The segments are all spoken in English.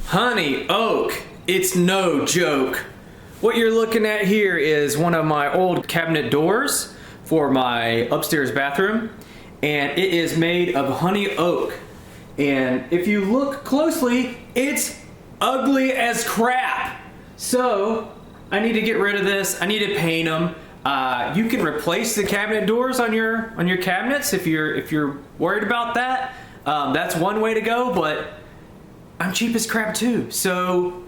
Honey oak, it's no joke. What you're looking at here is one of my old cabinet doors for my upstairs bathroom, and it is made of honey oak. And if you look closely, it's ugly as crap. So I need to get rid of this. I need to paint them. You can replace the cabinet doors on your cabinets if you're worried about that. That's one way to go, but I'm cheap as crap too. So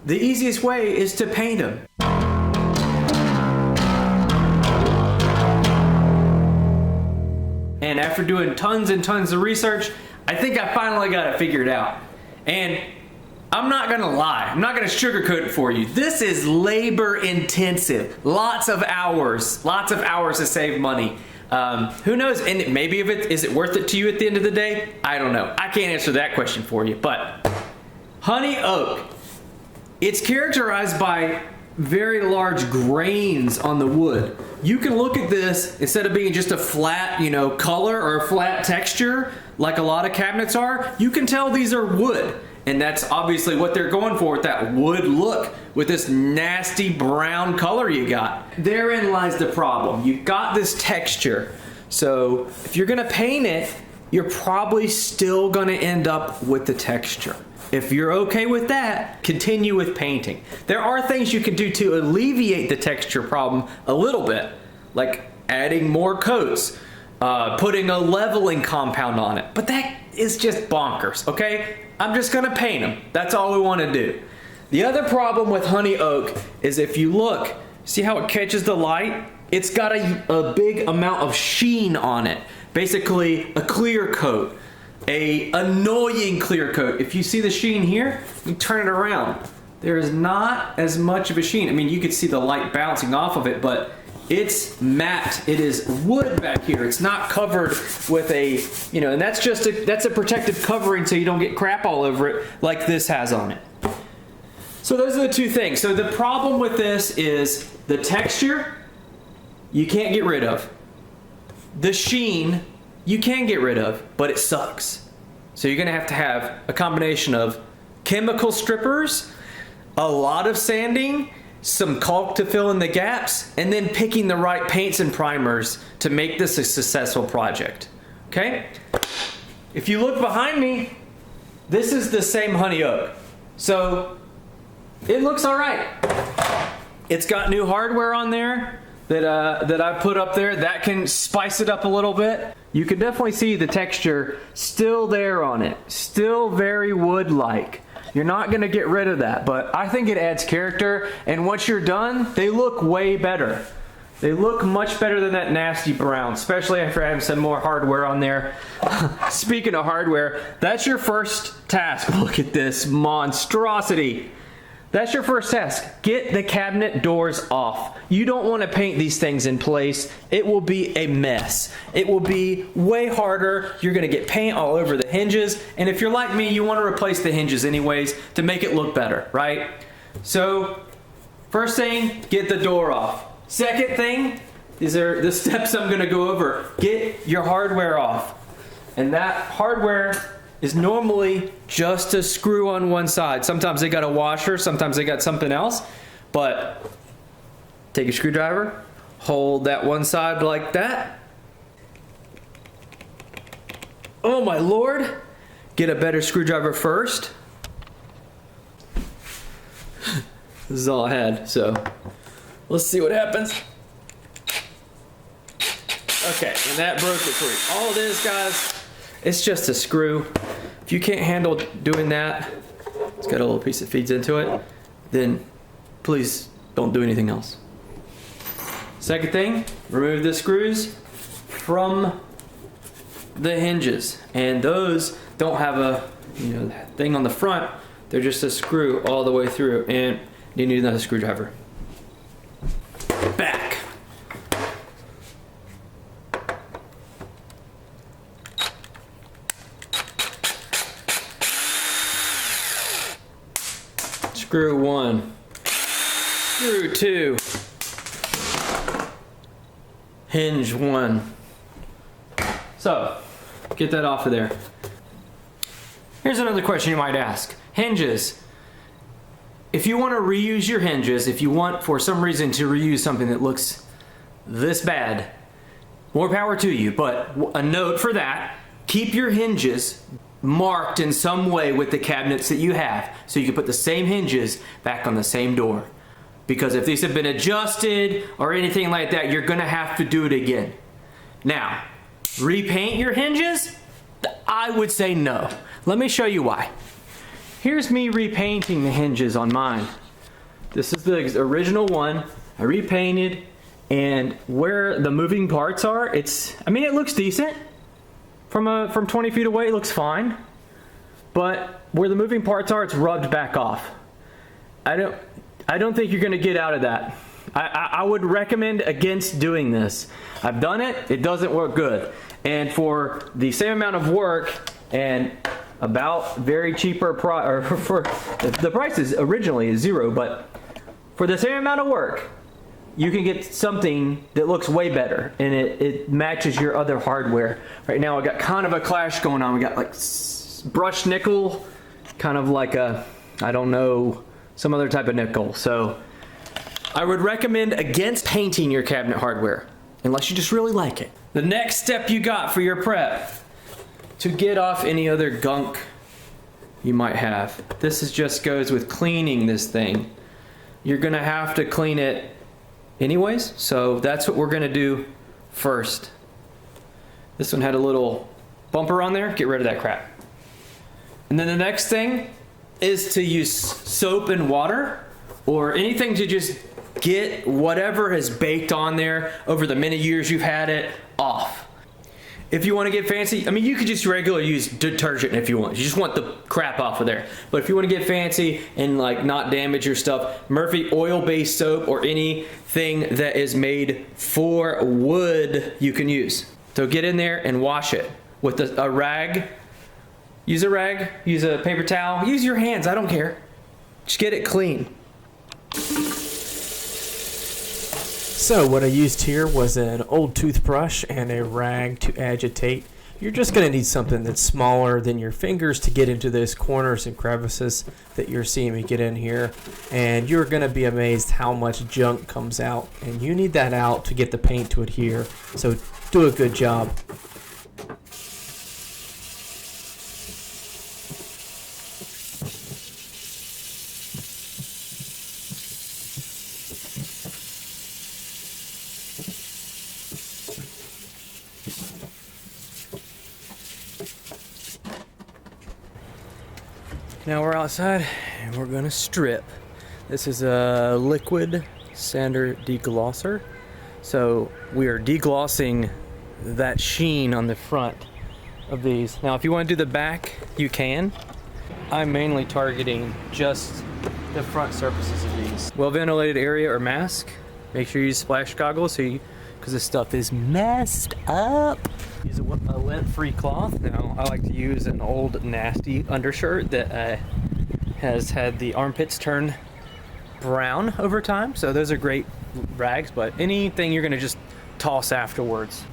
the easiest way is to paint them. And after doing tons and tons of research, I think I finally got it figured out. And I'm not gonna lie, I'm not gonna sugarcoat it for you. This is labor intensive. Lots of hours to save money. Who knows, and maybe is it worth it to you at the end of the day? I don't know. I can't answer that question for you, but honey oak, it's characterized by very large grains on the wood. You can look at this, instead of being just a flat, color or a flat texture, like a lot of cabinets are, you can tell these are wood. And that's obviously what they're going for with that wood look, with this nasty brown color you got. Therein lies the problem. You've got this texture. So if you're gonna paint it, you're probably still gonna end up with the texture. If you're okay with that, continue with painting. There are things you can do to alleviate the texture problem a little bit, like adding more coats, putting a leveling compound on it, but that is just bonkers, okay? I'm just gonna paint them. That's all we wanna do. The other problem with honey oak is if you look, see how it catches the light? It's got a big amount of sheen on it. Basically a clear coat, a annoying clear coat. If you see the sheen here, you turn it around. There is not as much of a sheen. I mean, you could see the light bouncing off of it, but it's matte. It is wood back here. It's not covered with a, and that's a protective covering so you don't get crap all over it like this has on it. So those are the two things. So the problem with this is the texture, you can't get rid of. The sheen, you can get rid of, but it sucks. So you're gonna have to have a combination of chemical strippers, a lot of sanding, some caulk to fill in the gaps, and then picking the right paints and primers to make this a successful project, okay? If you look behind me, this is the same honey oak. So it looks all right. It's got new hardware on there that I put up there that can spice it up a little bit. You can definitely see the texture still there on it, still very wood-like. You're not gonna get rid of that, but I think it adds character, and once you're done, they look way better. They look much better than that nasty brown, especially after having some more hardware on there. Speaking of hardware, that's your first task. Look at this monstrosity. That's your first task. Get the cabinet doors off. You don't want to paint these things in place. It will be a mess. It will be way harder. You're going to get paint all over the hinges. And if you're like me, you want to replace the hinges anyways to make it look better, right? So first thing, get the door off. Second thing, these are the steps I'm going to go over. Get your hardware off. And that hardware is normally just a screw on one side. Sometimes they got a washer, sometimes they got something else, but take a screwdriver, hold that one side like that. Oh my Lord, get a better screwdriver first. This is all I had, so let's see what happens. Okay, and that broke it free. All it is, guys, it's just a screw. If you can't handle doing that, it's got a little piece that feeds into it, then please don't do anything else. Second thing, remove the screws from the hinges. And those don't have a thing on the front. They're just a screw all the way through, and you need another screwdriver. Back. Screw one, screw two, hinge one. So, get that off of there. Here's another question you might ask. Hinges, if you want to reuse your hinges, if you want for some reason to reuse something that looks this bad, more power to you. But a note for that, keep your hinges marked in some way with the cabinets that you have, so you can put the same hinges back on the same door. Because if these have been adjusted or anything like that, you're gonna have to do it again. Now, repaint your hinges? I would say no. Let me show you why. Here's me repainting the hinges on mine. This is the original one. I repainted, and where the moving parts are, I mean, it looks decent. From 20 feet away, it looks fine. But where the moving parts are, it's rubbed back off. I don't think you're gonna get out of that. I would recommend against doing this. I've done it, it doesn't work good. And for the same amount of work and about very cheaper for the price is originally $0, but for the same amount of work, you can get something that looks way better and it matches your other hardware. Right now I got kind of a clash going on. We got like brushed nickel, kind of like a, I don't know, some other type of nickel. So I would recommend against painting your cabinet hardware unless you just really like it. The next step you got for your prep to get off any other gunk you might have. This just goes with cleaning this thing. You're gonna have to clean it anyways, so that's what we're gonna do first. This one had a little bumper on there, get rid of that crap. And then the next thing is to use soap and water or anything to just get whatever has baked on there over the many years you've had it off. If you want to get fancy, I mean, you could just regularly use detergent if you want. You just want the crap off of there. But if you want to get fancy and like not damage your stuff, Murphy oil-based soap or anything that is made for wood you can use. So get in there and wash it with a rag. Use a rag, use a paper towel, use your hands, I don't care. Just get it clean. So what I used here was an old toothbrush and a rag to agitate. You're just going to need something that's smaller than your fingers to get into those corners and crevices that you're seeing me get in here. And you're going to be amazed how much junk comes out. And you need that out to get the paint to adhere. So do a good job. Now we're outside and we're gonna strip. This is a liquid sander deglosser. So we are deglossing that sheen on the front of these. Now if you want to do the back, you can. I'm mainly targeting just the front surfaces of these. Well ventilated area or mask. Make sure you use splash goggles because this stuff is messed up. Use a lint-free cloth. Now I like to use an old nasty undershirt that has had the armpits turn brown over time. So those are great rags, but anything you're gonna just toss afterwards.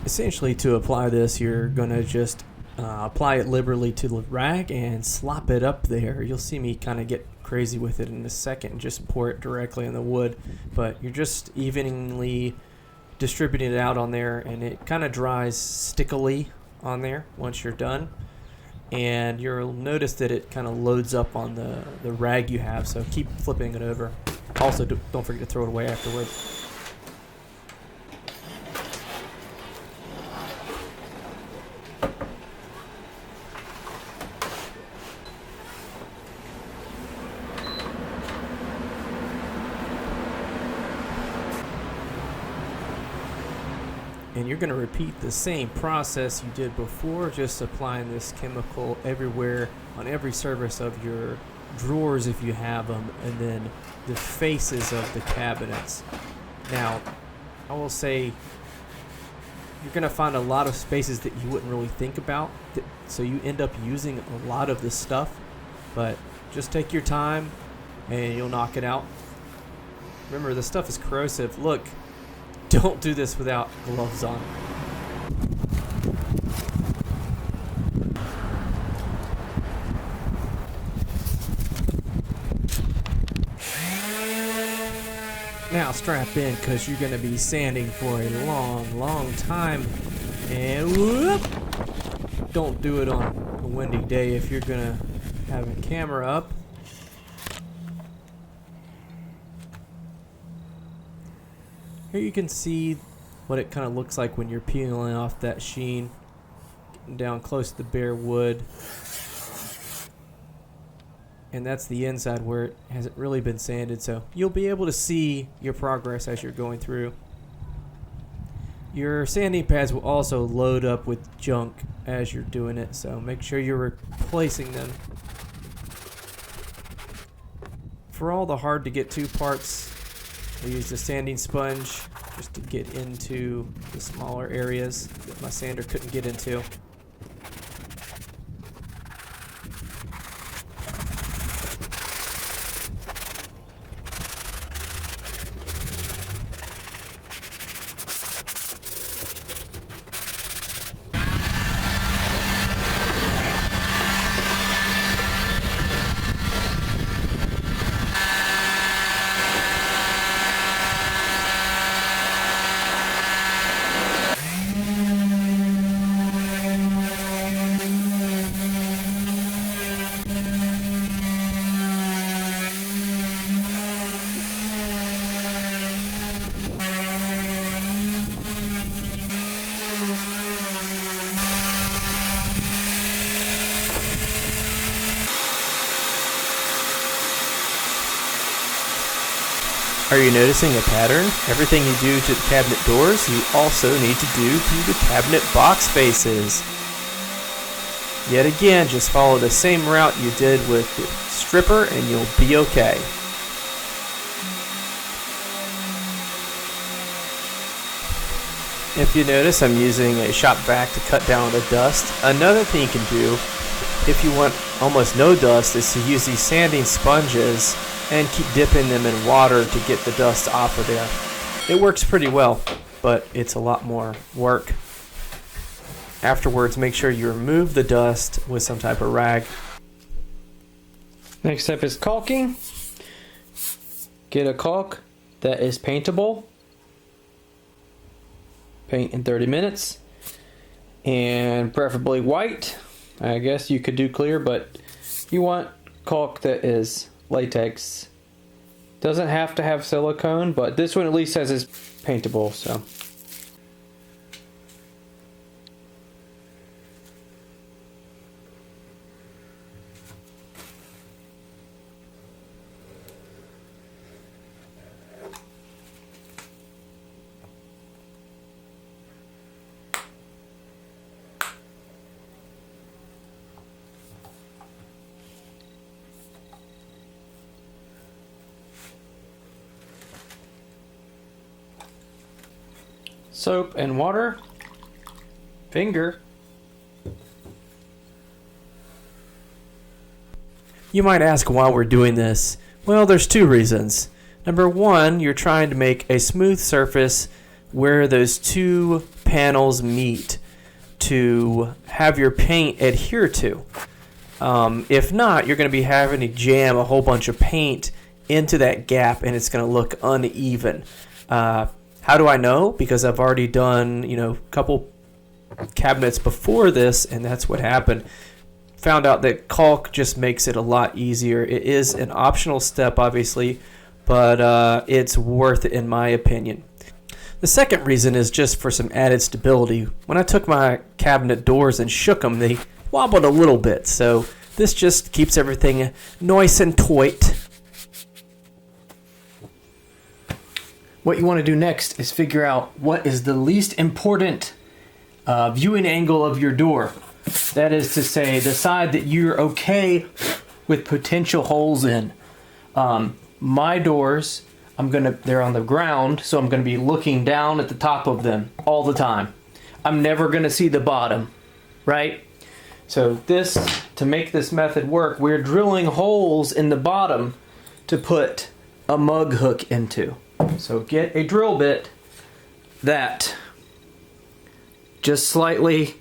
Essentially, to apply this, you're gonna just apply it liberally to the rag and slop it up there. You'll see me kind of get crazy with it in a second. Just pour it directly on the wood, but you're just evenly distributing it out on there, and it kind of dries stickily on there once you're done. And you'll notice that it kind of loads up on the rag you have, so keep flipping it over. Also, don't forget to throw it away afterwards. And you're going to repeat the same process you did before, just applying this chemical everywhere on every surface of your drawers if you have them, and then the faces of the cabinets. Now, I will say you're going to find a lot of spaces that you wouldn't really think about, so you end up using a lot of this stuff, but just take your time and you'll knock it out. Remember, the stuff is corrosive. Look, don't do this without gloves on. Now strap in, because you're going to be sanding for a long, long time. And whoop! Don't do it on a windy day if you're going to have a camera up. Here you can see what it kind of looks like when you're peeling off that sheen. Getting down close to the bare wood. And that's the inside where it hasn't really been sanded, so you'll be able to see your progress as you're going through. Your sanding pads will also load up with junk as you're doing it, so make sure you're replacing them. For all the hard to get to parts, I use the sanding sponge just to get into the smaller areas that my sander couldn't get into. Are you noticing a pattern? Everything you do to the cabinet doors, you also need to do to the cabinet box faces. Yet again, just follow the same route you did with the stripper and you'll be okay. If you notice, I'm using a shop vac to cut down the dust. Another thing you can do, if you want almost no dust, is to use these sanding sponges and keep dipping them in water to get the dust off of there. It works pretty well, but it's a lot more work. Afterwards, make sure you remove the dust with some type of rag. Next step is caulking. Get a caulk that is paintable. Paint in 30 minutes. And preferably white. I guess you could do clear, but you want caulk that is latex. Doesn't have to have silicone, but this one at least says it's paintable, so. Soap and water. Finger. You might ask why we're doing this. Well, there's two reasons. Number one, you're trying to make a smooth surface where those two panels meet to have your paint adhere to. If not, you're going to be having to jam a whole bunch of paint into that gap and it's going to look uneven. How do I know? Because I've already done, a couple cabinets before this, and that's what happened. Found out that caulk just makes it a lot easier. It is an optional step, obviously, but it's worth it in my opinion. The second reason is just for some added stability. When I took my cabinet doors and shook them, they wobbled a little bit, so this just keeps everything nice and tight. What you want to do next is figure out what is the least important viewing angle of your door. That is to say, the side that you're okay with potential holes in. My doors, they're on the ground, so I'm gonna be looking down at the top of them all the time. I'm never gonna see the bottom, right? So to make this method work, we're drilling holes in the bottom to put a mug hook into. So get a drill bit that just slightly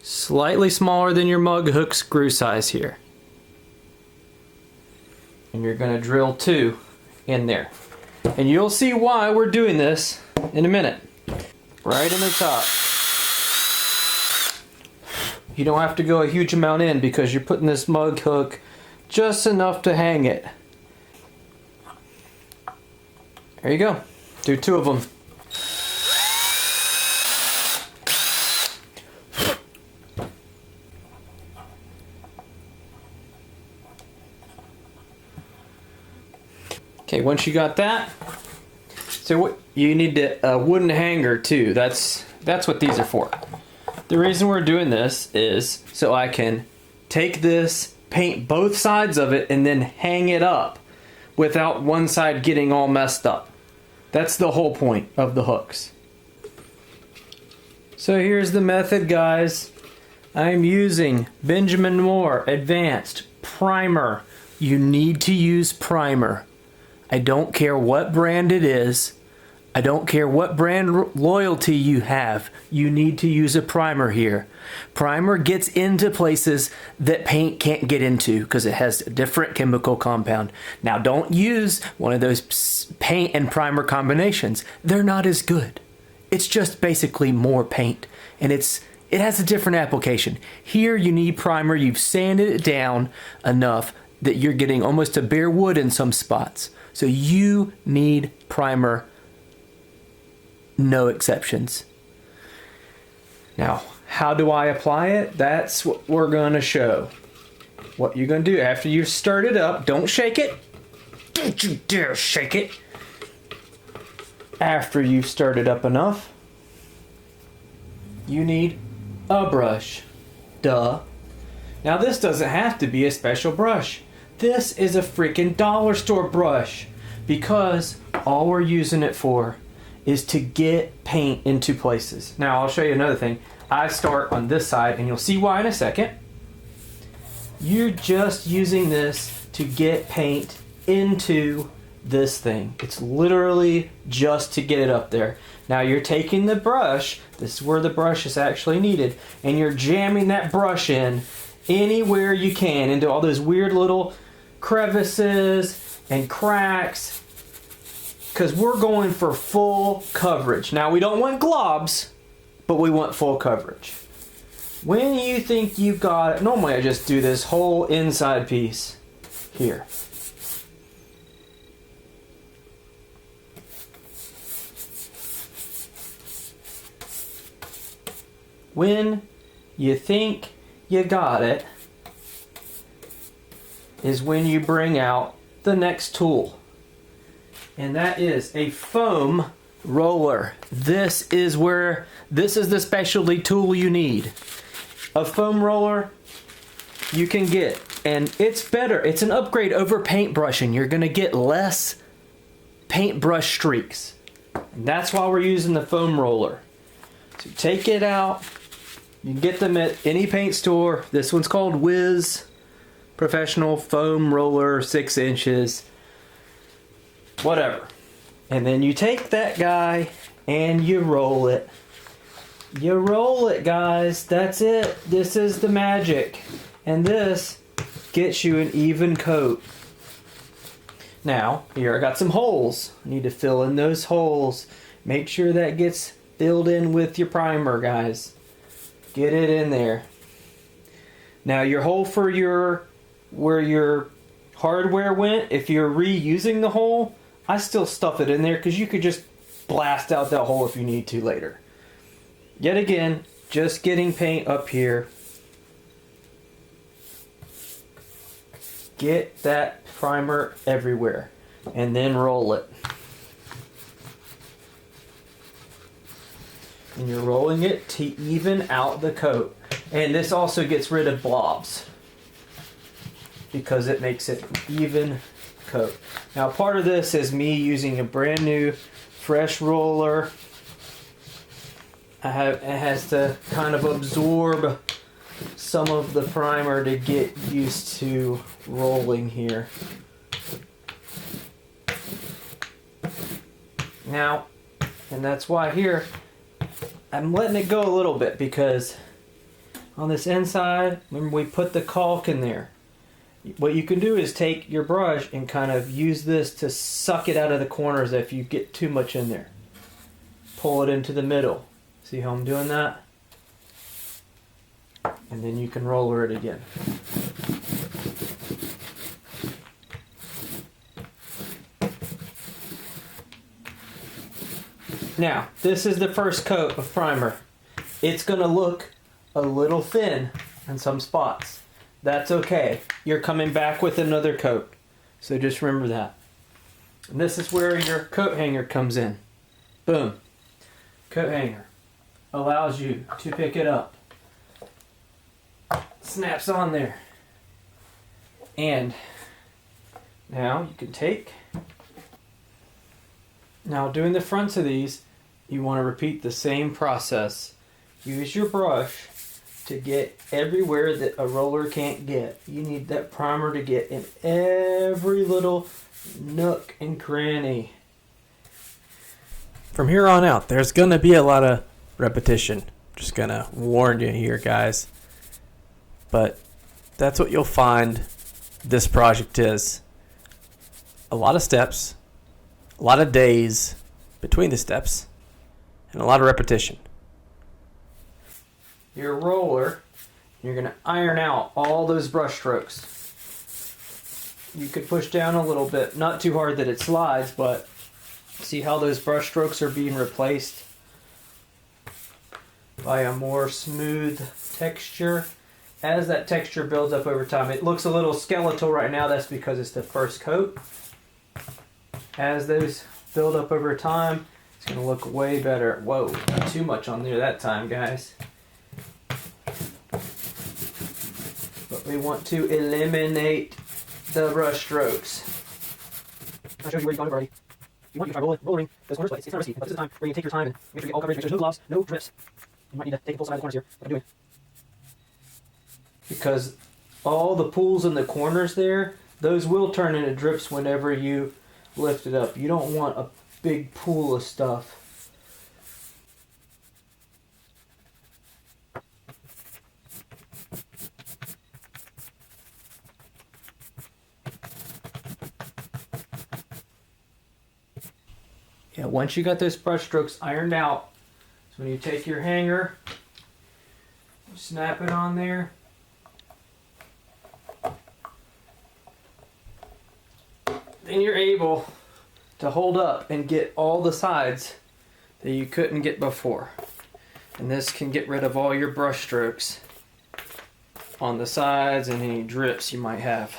smaller than your mug hook screw size here. And you're gonna drill 2 in there. And you'll see why we're doing this in a minute. Right in the top. You don't have to go a huge amount in because you're putting this mug hook just enough to hang it. There you go. Do 2 of them. Okay, once you got that, so what you need a wooden hanger too. That's what these are for. The reason we're doing this is so I can take this, paint both sides of it, and then hang it up without one side getting all messed up. That's the whole point of the hooks. So here's the method, guys. I'm using Benjamin Moore Advanced Primer. You need to use primer. I don't care what brand it is. I don't care what brand loyalty you have. You need to use a primer here. Primer gets into places that paint can't get into because it has a different chemical compound. Now don't use one of those paint and primer combinations. They're not as good. It's just basically more paint, and it has a different application. Here you need primer. You've sanded it down enough that you're getting almost a bare wood in some spots. So you need primer, no exceptions. Now, how do I apply it? That's what we're gonna show. What you're gonna do after you stirred it up, don't shake it. Don't you dare shake it. After you've stirred it up enough, you need a brush. Duh. Now this doesn't have to be a special brush. This is a freaking dollar store brush because all we're using it for is to get paint into places. Now I'll show you another thing. I start on this side and you'll see why in a second. You're just using this to get paint into this thing. It's literally just to get it up there. Now you're taking the brush, this is where the brush is actually needed, and you're jamming that brush in anywhere you can into all those weird little crevices and cracks, because we're going for full coverage. Now we don't want globs, but we want full coverage. When you think you've got it, normally I just do this whole inside piece here. When you think you got it is when you bring out the next tool, and that is a foam roller. This is the specialty tool you need. A foam roller you can get, and it's better. It's an upgrade over paintbrushing. You're gonna get less paintbrush streaks, and that's why we're using the foam roller. So take it out. You can get them at any paint store. This one's called Wiz Professional Foam Roller, 6 inches, whatever. And then you take that guy and you roll it. You roll it, guys. That's it. This is the magic. And this gets you an even coat. Now, here I got some holes. I need to fill in those holes. Make sure that gets filled in with your primer, guys. Get it in there. Now your hole for where your hardware went, if you're reusing the hole, I still stuff it in there because you could just blast out that hole if you need to later. Yet again, just getting paint up here. Get that primer everywhere and then roll it. And you're rolling it to even out the coat. And this also gets rid of blobs because it makes it even coat. Now part of this is me using a brand new fresh roller. It has to kind of absorb some of the primer to get used to rolling here. Now, and that's why here, I'm letting it go a little bit because on this inside, remember we put the caulk in there. What you can do is take your brush and kind of use this to suck it out of the corners if you get too much in there. Pull it into the middle. See how I'm doing that? And then you can roller it again. Now, this is the first coat of primer. It's going to look a little thin in some spots. That's okay. You're coming back with another coat. So just remember that. And this is where your coat hanger comes in. Boom. Coat hanger allows you to pick it up. Snaps on there. And now you can take. Now doing the fronts of these, you want to repeat the same process. Use your brush to get everywhere that a roller can't get. You need that primer to get in every little nook and cranny. From here on out, there's going to be a lot of repetition. Just going to warn you here, guys. But that's what you'll find this project is. A lot of steps, a lot of days between the steps, and a lot of repetition. Your roller, you're going to iron out all those brush strokes. You could push down a little bit, not too hard that it slides, but see how those brush strokes are being replaced by a more smooth texture. As that texture builds up over time, it looks a little skeletal right now. That's because it's the first coat. As those build up over time, it's going to look way better. Whoa, not too much on there that time, guys. But we want to eliminate the brush strokes. I showed you where you got it already. You want to try rollering those corners, but it's not risky. But this is the time where you take your time and make sure you get all coverage, make sure there's no gloss, no drips. You might need to take a full side of the corners here, but I'm doing. Because all the pools in the corners there, those will turn into drips whenever you lift it up. You don't want a big pool of stuff. Yeah, once you got those brush strokes ironed out, so when you take your hanger, you snap it on there. Then you're able to hold up and get all the sides that you couldn't get before. And this can get rid of all your brush strokes on the sides and any drips you might have.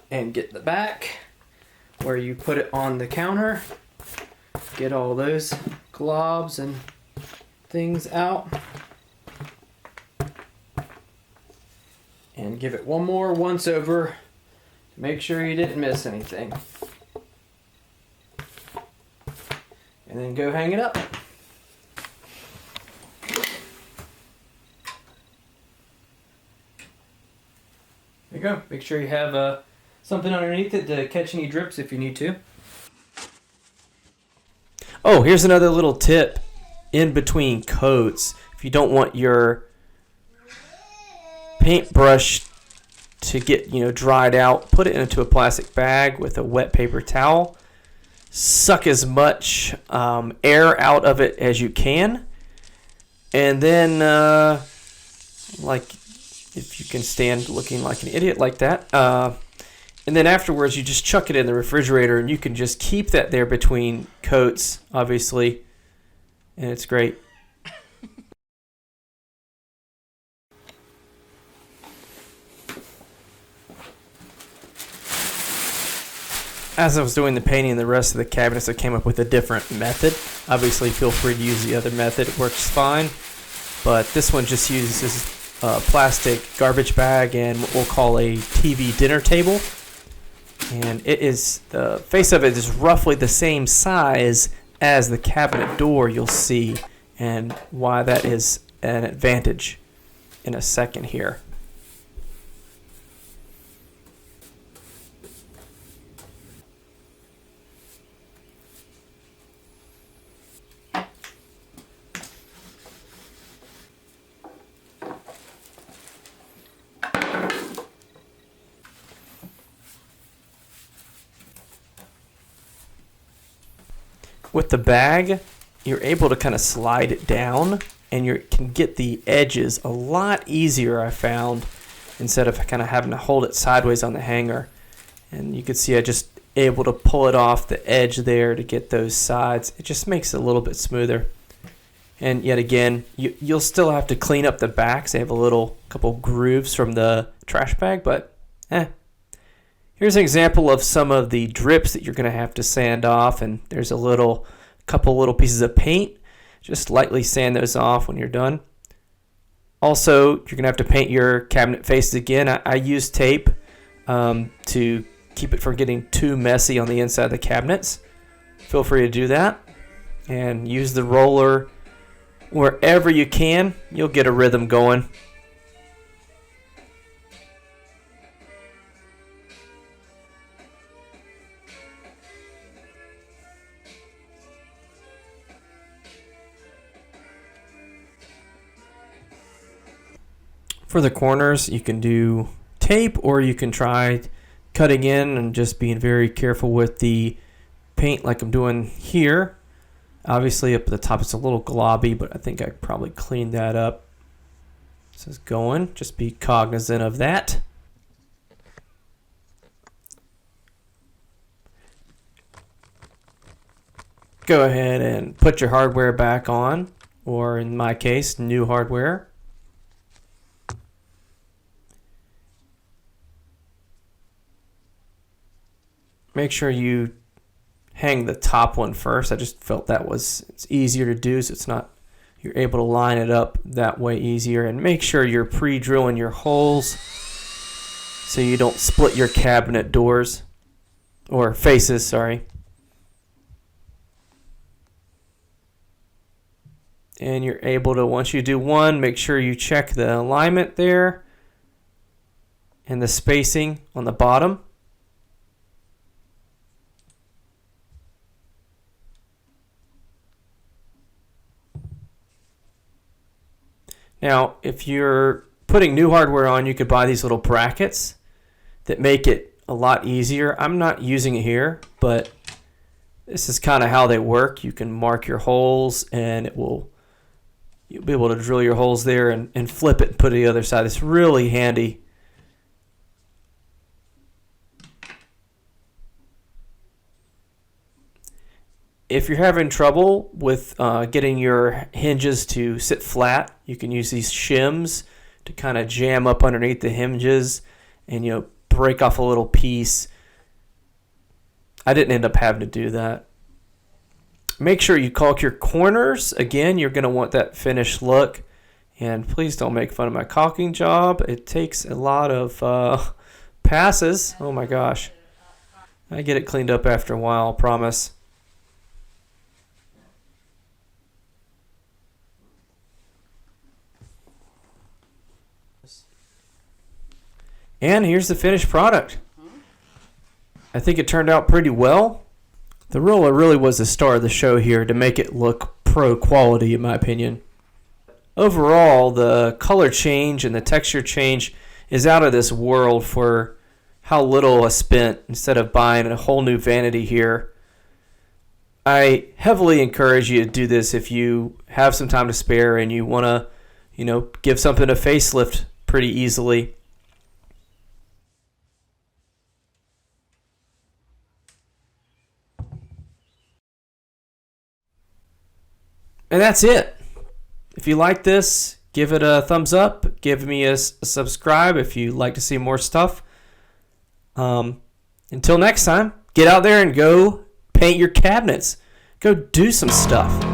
And get the back where you put it on the counter. Get all those globs and things out. And give it one more once over to make sure you didn't miss anything. And then go hang it up. There you go. Make sure you have something underneath it to catch any drips if you need to. Oh, here's another little tip in between coats. If you don't want your paintbrush to get dried out, put it into a plastic bag with a wet paper towel. Suck as much air out of it as you can, and then like if you can stand looking like an idiot like that, and then afterwards you just chuck it in the refrigerator, and you can just keep that there between coats, obviously, and it's great. As I was doing the painting in the rest of the cabinets, I came up with a different method. Obviously, feel free to use the other method. It works fine. But this one just uses a plastic garbage bag and what we'll call a TV dinner table. And the face of it is roughly the same size as the cabinet door, you'll see, and why that is an advantage in a second here. With the bag, you're able to kind of slide it down, and you can get the edges a lot easier, I found, instead of kind of having to hold it sideways on the hanger. And you can see I just able to pull it off the edge there to get those sides. It just makes it a little bit smoother. And yet again, you'll still have to clean up the backs. They have a couple grooves from the trash bag, but Here's an example of some of the drips that you're going to have to sand off, and there's couple little pieces of paint. Just lightly sand those off when you're done. Also, you're going to have to paint your cabinet faces again. I use tape to keep it from getting too messy on the inside of the cabinets. Feel free to do that, and use the roller wherever you can. You'll get a rhythm going. For the corners, you can do tape, or you can try cutting in and just being very careful with the paint like I'm doing here. Obviously up at the top it's a little globby, but I think I probably cleaned that up. This is going. Just be cognizant of that. Go ahead and put your hardware back on, or in my case, new hardware. Make sure you hang the top one first. I just felt it's easier to do, so you're able to line it up that way easier. And make sure you're pre-drilling your holes so you don't split your cabinet doors or faces, sorry. And you're able to, once you do one, make sure you check the alignment there and the spacing on the bottom. Now, if you're putting new hardware on, you could buy these little brackets that make it a lot easier. I'm not using it here, but this is kind of how they work. You can mark your holes, and you'll be able to drill your holes there and flip it and put it the other side. It's really handy. If you're having trouble with getting your hinges to sit flat, you can use these shims to kind of jam up underneath the hinges and break off a little piece. I didn't end up having to do that. Make sure you caulk your corners. Again, you're going to want that finished look. And please don't make fun of my caulking job. It takes a lot of passes. Oh my gosh. I get it cleaned up after a while, I promise. And here's the finished product. I think it turned out pretty well. The roller really was the star of the show here to make it look pro quality, in my opinion. Overall, the color change and the texture change is out of this world for how little I spent instead of buying a whole new vanity here. I heavily encourage you to do this if you have some time to spare and you want to, give something a facelift pretty easily. And that's it. If you like this, give it a thumbs up. Give me a subscribe if you'd like to see more stuff. Until next time, get out there and go paint your cabinets. Go do some stuff.